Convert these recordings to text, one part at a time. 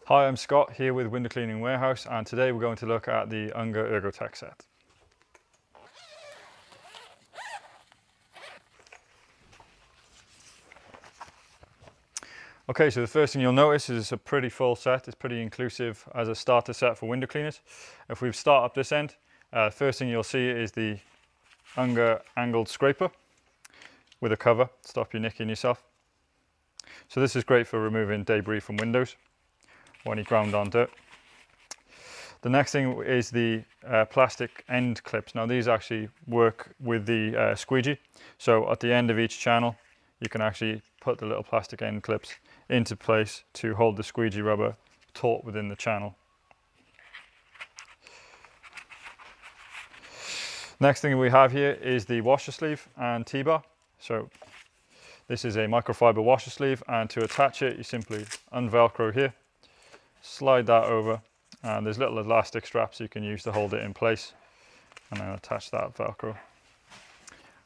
Hi, I'm Scott here with Window Cleaning Warehouse, and today we're going to look at the Unger ErgoTec Set. Okay, so the first thing you'll notice is it's a pretty full set. It's pretty inclusive as a starter set for window cleaners. If we start up this end, first thing you'll see is the Unger angled scraper with a cover, stop you nicking yourself. So this is great for removing debris from windows or any ground on dirt. The next thing is the plastic end clips. Now these actually work with the squeegee. So at the end of each channel, you can actually put the little plastic end clips into place to hold the squeegee rubber taut within the channel. Next thing we have here is the washer sleeve and T-bar. So this is a microfiber washer sleeve, and to attach it, you simply unvelcro here, slide that over, and there's little elastic straps you can use to hold it in place, and then attach that velcro,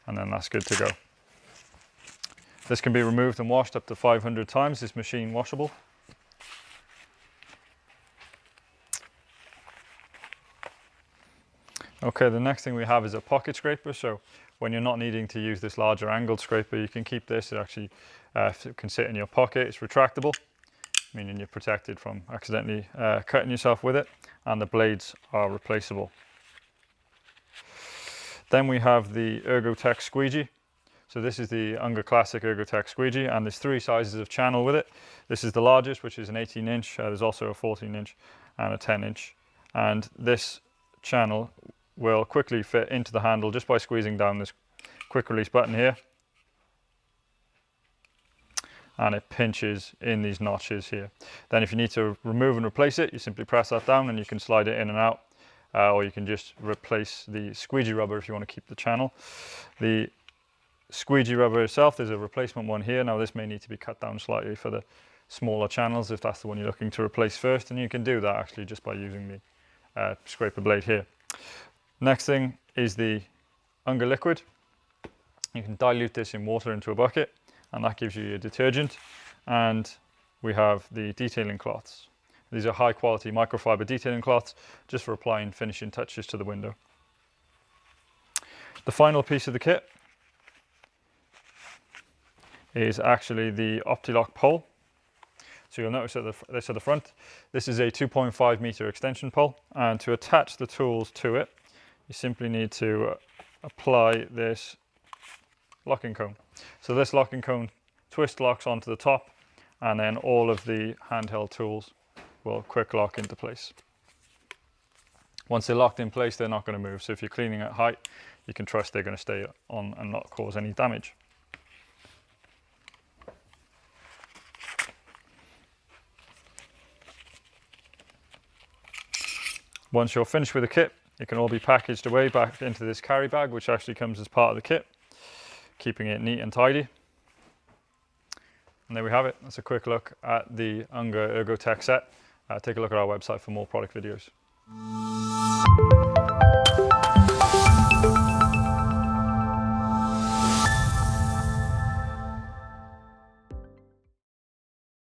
and then that's good to go. This can be removed and washed up to 500 times. It's machine washable. Okay, the next thing we have is a pocket scraper. So when you're not needing to use this larger angled scraper, you can keep this. It actually can sit in your pocket. It's retractable, meaning you're protected from accidentally cutting yourself with it, and the blades are replaceable. Then we have the ErgoTec squeegee. So this is the Unger Classic ErgoTec squeegee, and there's three sizes of channel with it. This is the largest, which is an 18-inch. There's also a 14-inch and a 10-inch. And this channel will quickly fit into the handle just by squeezing down this quick release button here. And it pinches in these notches here. Then if you need to remove and replace it, you simply press that down and you can slide it in and out. Or you can just replace the squeegee rubber if you want to keep the channel. The squeegee rubber itself, there's a replacement one here. Now this may need to be cut down slightly for the smaller channels if that's the one you're looking to replace first, and you can do that actually just by using the scraper blade here. Next thing is the Unger liquid. You can dilute this in water into a bucket, and that gives you your detergent. And we have the detailing cloths. These are high quality microfiber detailing cloths just for applying finishing touches to the window. The final piece of the kit is actually the OptiLock pole. So you'll notice this at the front. This is a 2.5 meter extension pole, and to attach the tools to it, you simply need to apply this locking cone. So this locking cone twist locks onto the top, and then all of the handheld tools will quick lock into place. Once they're locked in place, they're not going to move. So if you're cleaning at height, you can trust they're going to stay on and not cause any damage. Once you're finished with the kit, it can all be packaged away back into this carry bag, which actually comes as part of the kit, keeping it neat and tidy. And there we have it. That's a quick look at the Unger ErgoTec Set. Take a look at our website for more product videos.